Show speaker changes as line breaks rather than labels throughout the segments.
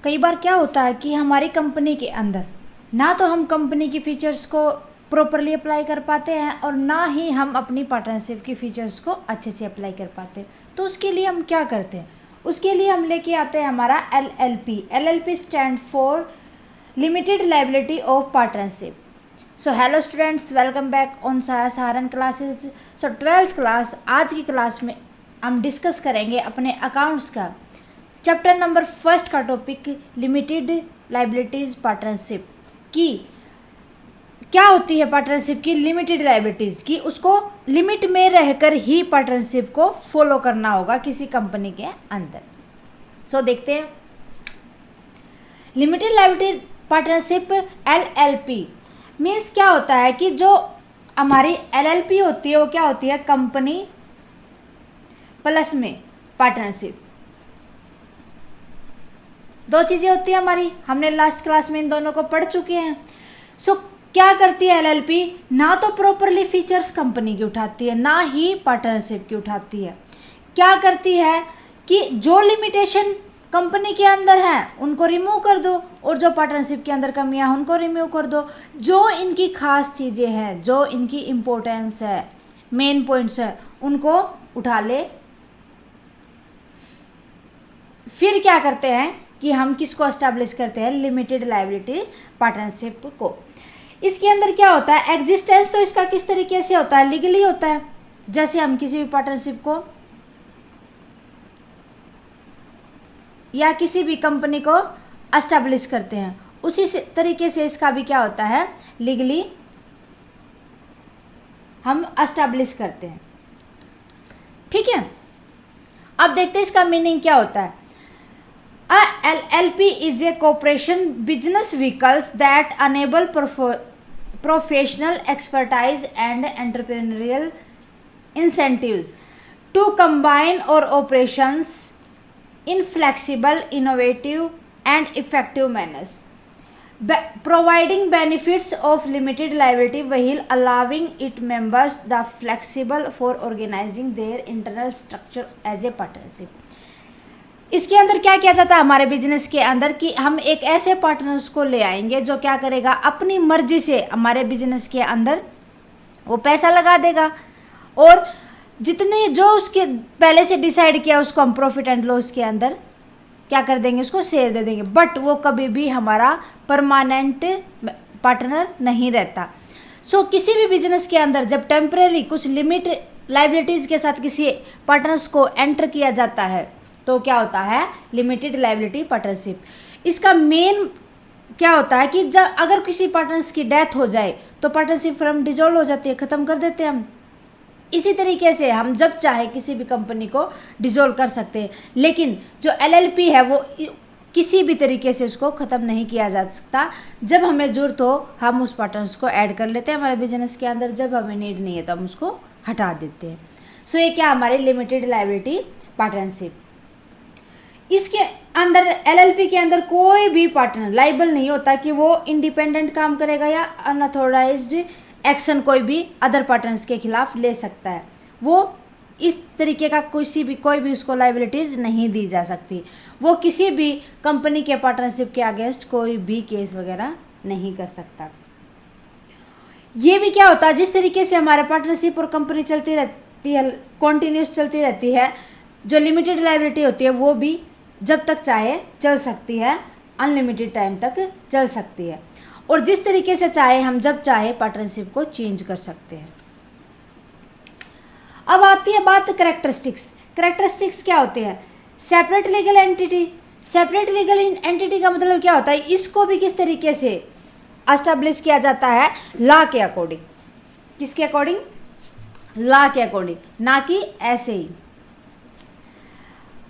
कई बार क्या होता है कि हमारी कंपनी के अंदर ना तो हम कंपनी की फ़ीचर्स को प्रॉपरली अप्लाई कर पाते हैं और ना ही हम अपनी पार्टनरशिप की फ़ीचर्स को अच्छे से अप्लाई कर पाते हैं। तो उसके लिए हम क्या करते हैं, उसके लिए हम लेके आते हैं हमारा LLP। LLP stand for limited liability of partnership. So hello students, welcome back on Saharan classes. So 12th class, आज की क्लास में हम डिस्कस करेंगे अपने अकाउंट्स का चैप्टर नंबर 1 का टॉपिक लिमिटेड लायबिलिटीज़ पार्टनरशिप की। क्या होती है पार्टनरशिप की लिमिटेड लायबिलिटीज़ की, उसको लिमिट में रहकर ही पार्टनरशिप को फॉलो करना होगा किसी कंपनी के अंदर। सो देखते हैं limited liability partnership LLP means क्या होता है कि जो हमारी LLP होती है वो क्या होती है, कंपनी प्लस में पार्टनरशिप। दो चीज़ें होती हैं हमारी, हमने लास्ट क्लास में इन दोनों को पढ़ चुके हैं। सो क्या करती है LLP, ना तो प्रॉपरली फीचर्स कंपनी की उठाती है ना ही पार्टनरशिप की उठाती है। क्या करती है कि जो लिमिटेशन कंपनी के अंदर हैं उनको रिमूव कर दो और जो पार्टनरशिप के अंदर कमियां हैं उनको रिमूव कर दो। जो इनकी खास चीज़ें हैं, जो इनकी इम्पोर्टेंस है, मेन पॉइंट्स है, उनको उठा ले। फिर क्या करते हैं कि हम किसको एस्टैब्लिश करते हैं, लिमिटेड लायबिलिटी पार्टनरशिप को। इसके अंदर क्या होता है, एग्जिस्टेंस तो इसका किस तरीके से होता है, लीगली होता है। जैसे हम किसी भी पार्टनरशिप को या किसी भी कंपनी को एस्टैब्लिश करते हैं, उसी तरीके से इसका भी क्या होता है, लीगली हम एस्टैब्लिश करते हैं। ठीक है, अब देखते हैं इसका मीनिंग क्या होता है। LLP is a corporation business vehicles that enable professional expertise and entrepreneurial incentives to combine or operations in flexible, innovative and effective manners, providing benefits of limited liability while allowing its members the flexible for organizing their internal structure as a partnership। इसके अंदर क्या किया जाता है हमारे business के अंदर कि हम एक ऐसे पार्टनर्स को ले आएंगे जो क्या करेगा, अपनी मर्जी से हमारे बिजनेस के अंदर वो पैसा लगा देगा और जितने जो उसके पहले से डिसाइड किया उसको हम प्रॉफिट एंड लॉस के अंदर क्या कर देंगे, उसको शेयर दे देंगे। बट वो कभी भी हमारा परमानेंट पार्टनर नहीं रहता। सो किसी भी बिजनेस के अंदर जब टेम्परेरी कुछ लिमिट लायबिलिटीज़ के साथ किसी पार्टनर्स को एंटर किया जाता है तो क्या होता है, लिमिटेड लायबिलिटी पार्टनरशिप। इसका मेन क्या होता है कि जब अगर किसी पार्टनर्स की डेथ हो जाए तो पार्टनरशिप फर्म डिजोल्व हो जाती है, ख़त्म कर देते हैं हम। इसी तरीके से हम जब चाहे किसी भी कंपनी को डिजोल्व कर सकते हैं, लेकिन जो LLP है वो किसी भी तरीके से उसको ख़त्म नहीं किया जा सकता। जब हमें ज़रूरत हो हम उस पार्टनर्स को ऐड कर लेते हैं हमारे बिजनेस के अंदर, जब हमें नीड नहीं है तो हम उसको हटा देते हैं। सो ये क्या हमारी लिमिटेड लायबिलिटी पार्टनरशिप। इसके अंदर LLP के अंदर कोई भी पार्टनर लाइबल नहीं होता कि वो इंडिपेंडेंट काम करेगा या अनऑथोराइज्ड एक्शन कोई भी अदर पार्टनर्स के खिलाफ ले सकता है। वो इस तरीके का कोई भी उसको लाइबिलिटीज़ नहीं दी जा सकती। वो किसी भी कंपनी के पार्टनरशिप के अगेंस्ट कोई भी केस वगैरह नहीं कर सकता। ये भी क्या होता है, जिस तरीके से हमारे पार्टनरशिप और कंपनी चलती रहती है, कॉन्टीन्यूस चलती रहती है, जो लिमिटेड लायबिलिटी होती है वो भी जब तक चाहे चल सकती है, अनलिमिटेड टाइम तक चल सकती है। और जिस तरीके से चाहे हम जब चाहे पार्टनरशिप को चेंज कर सकते हैं। अब आती है बात कैरेक्टरिस्टिक्स। कैरेक्टरिस्टिक्स क्या होते हैं, separate legal entity. Separate legal entity का मतलब क्या होता है, इसको भी किस तरीके से एस्टैब्लिश किया जाता है, लॉ के अकॉर्डिंग। किसके अकॉर्डिंग, लॉ के अकॉर्डिंग, ना कि ऐसे ही।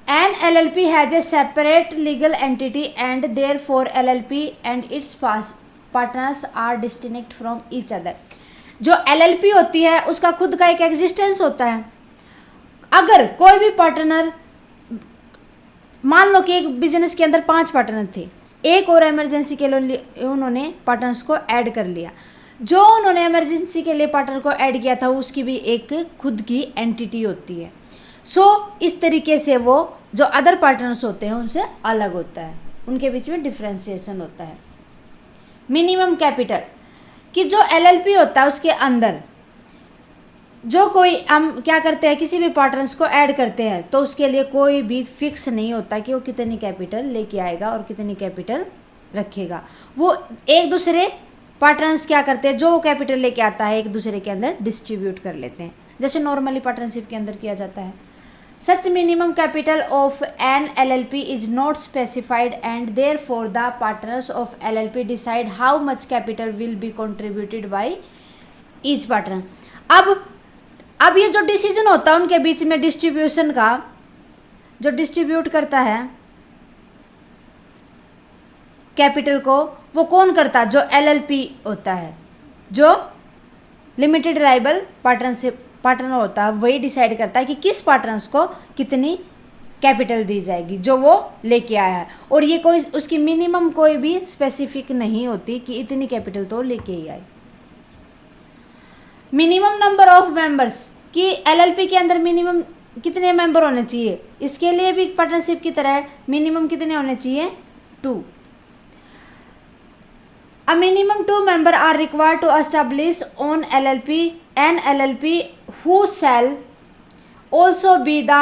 An LLP has a separate legal entity and therefore LLP and its partners are distinct from each other। जो LLP होती है उसका खुद का एक एग्जिस्टेंस होता है। अगर कोई भी पार्टनर, मान लो कि एक बिजनेस के अंदर 5 पार्टनर थे, एक और इमरजेंसी के लिए उन्होंने पार्टनर्स को ऐड कर लिया। जो उन्होंने इमरजेंसी के लिए पार्टनर को ऐड किया था उसकी भी एक खुद की एंटिटी होती है। सो इस तरीके से वो जो अदर पार्टनर्स होते हैं उनसे अलग होता है। उनके बीच में डिफ्रेंशिएशन होता है। मिनिमम कैपिटल कि जो LLP होता है उसके अंदर जो कोई हम क्या करते हैं, किसी भी पार्टनर्स को ऐड करते हैं तो उसके लिए कोई भी फिक्स नहीं होता कि वो कितनी कैपिटल लेके आएगा और कितनी कैपिटल रखेगा। वो एक दूसरे पार्टनर्स क्या करते हैं, जो कैपिटल लेके आता है एक दूसरे के अंदर डिस्ट्रीब्यूट कर लेते हैं, जैसे नॉर्मली पार्टनरशिप के अंदर किया जाता है। Such minimum capital of an LLP is not specified and therefore the partners of LLP decide how much capital will be contributed by each partner. अब ये जो डिसीजन होता है उनके बीच में डिस्ट्रीब्यूशन का, जो डिस्ट्रीब्यूट करता है कैपिटल को, वो कौन करता है, जो LLP होता है, जो लिमिटेड लायबल पार्टनर होता है, वही डिसाइड करता है कि किस पार्टनर्स को कितनी कैपिटल दी जाएगी जो वो लेके आया है। और ये कोई उसकी मिनिमम कोई भी स्पेसिफिक नहीं होती कि इतनी कैपिटल तो लेके ही आए। मिनिमम नंबर ऑफ मेंबर्स कि LLP के अंदर मिनिमम कितने मेंबर होने चाहिए, इसके लिए भी पार्टनरशिप की तरह मिनिमम कितने होने चाहिए, 2। A minimum 2 members are required to establish an LLP who shall also be the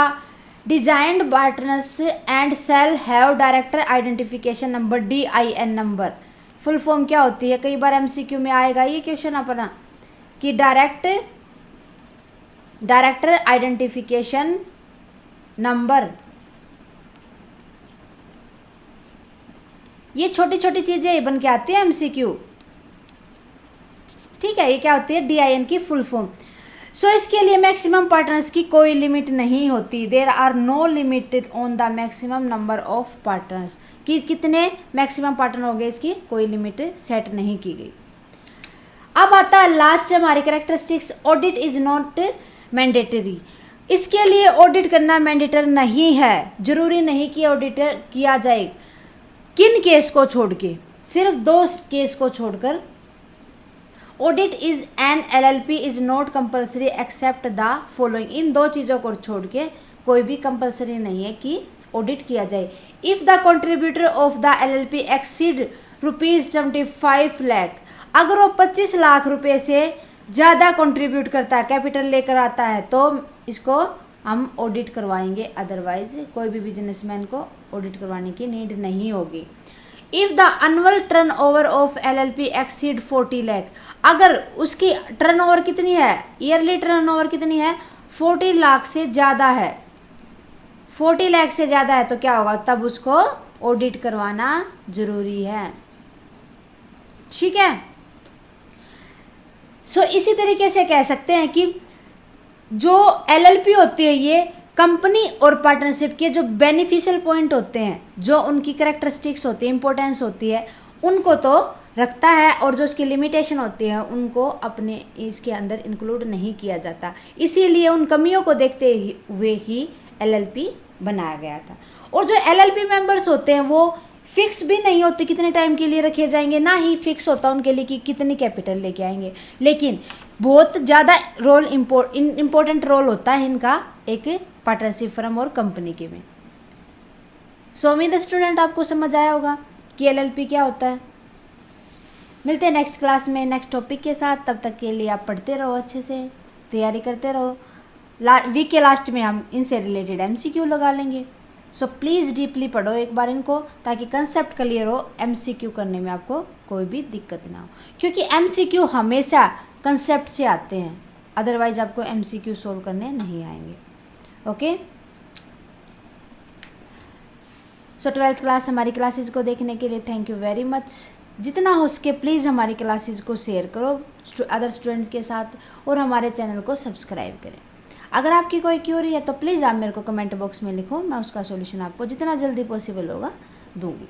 designed partners and shall have director identification number DIN number। Full form क्या होती है, कई बार MCQ में आएगा ये क्वेश्चन अपना कि डायरेक्टर आइडेंटिफिकेशन नंबर। ये छोटी छोटी चीज़ें बन के आती है MCQ, ठीक है। ये क्या होती है, DIN की फुल फॉर्म। सो इसके लिए मैक्सिमम पार्टनर्स की कोई लिमिट नहीं होती। There are no limited on the maximum number of partners कि कितने मैक्सिमम पार्टनर हो गए, इसकी कोई लिमिट सेट नहीं की गई। अब आता है लास्ट हमारी characteristics. Audit is not mandatory. इसके लिए ऑडिट करना मैंडेटरी नहीं है, जरूरी नहीं कि ऑडिट किया जाए। किन केस को छोड़ के, सिर्फ 2 केस को छोड़कर। Audit is an LLP is not compulsory except the following. इन 2 चीज़ों को छोड़ के कोई भी कंपल्सरी नहीं है कि ऑडिट किया जाए। If the contributor of the LLP exceed ₹25 lakh, अगर वो 25 लाख रुपए से ज़्यादा कंट्रीब्यूट करता है, कैपिटल लेकर आता है, तो इसको हम ऑडिट करवाएंगे, अदरवाइज कोई भी बिजनेसमैन को ऑडिट करवाने की नीड नहीं होगी। If the annual turnover of LLP exceed 40 lakh, अगर उसकी टर्नओवर कितनी है, ईयरली टर्नओवर कितनी है, 40 लाख से ज़्यादा है, 40 लाख से ज़्यादा है, तो क्या होगा, तब उसको ऑडिट करवाना ज़रूरी है, ठीक है। सो इसी तरीके से कह सकते हैं कि जो LLP होती है ये कंपनी और पार्टनरशिप के जो बेनिफिशियल पॉइंट होते हैं, जो उनकी कैरेक्टरिस्टिक्स होती है, इंपॉर्टेंस होती है, उनको तो रखता है, और जो उसकी लिमिटेशन होती है उनको अपने इसके अंदर इंक्लूड नहीं किया जाता। इसीलिए उन कमियों को देखते हुए ही LLP बनाया गया था। और जो LLP मेंबर्स होते हैं वो फिक्स भी नहीं होते कितने टाइम के लिए रखे जाएंगे, ना ही फिक्स होता उनके लिए कि कितनी कैपिटल लेके आएंगे, लेकिन बहुत ज़्यादा रोल इम्पोर्टेंट रोल होता है इनका एक पार्टनरशिप फर्म और कंपनी के में। सो उम्मीद स्टूडेंट आपको समझ आया होगा कि LLP क्या होता है। मिलते हैं नेक्स्ट क्लास में नेक्स्ट टॉपिक के साथ। तब तक के लिए आप पढ़ते रहो, अच्छे से तैयारी करते रहो। वीक के लास्ट में हम इनसे रिलेटेड MCQ लगा लेंगे। सो प्लीज़ डीपली पढ़ो एक बार इनको, ताकि कंसेप्ट क्लियर हो, MCQ करने में आपको कोई भी दिक्कत ना हो, क्योंकि MCQ हमेशा कंसेप्ट से आते हैं, अदरवाइज आपको MCQ सोल्व करने नहीं आएंगे। ओके, सो 12th क्लास हमारी क्लासेस को देखने के लिए थैंक यू वेरी मच। जितना हो सके प्लीज़ हमारी क्लासेस को शेयर करो अदर स्टूडेंट्स के साथ, और हमारे चैनल को सब्सक्राइब करें। अगर आपकी कोई क्यूरी है तो प्लीज़ आप मेरे को कमेंट बॉक्स में लिखो, मैं उसका सॉल्यूशन आपको जितना जल्दी पॉसिबल होगा दूंगी।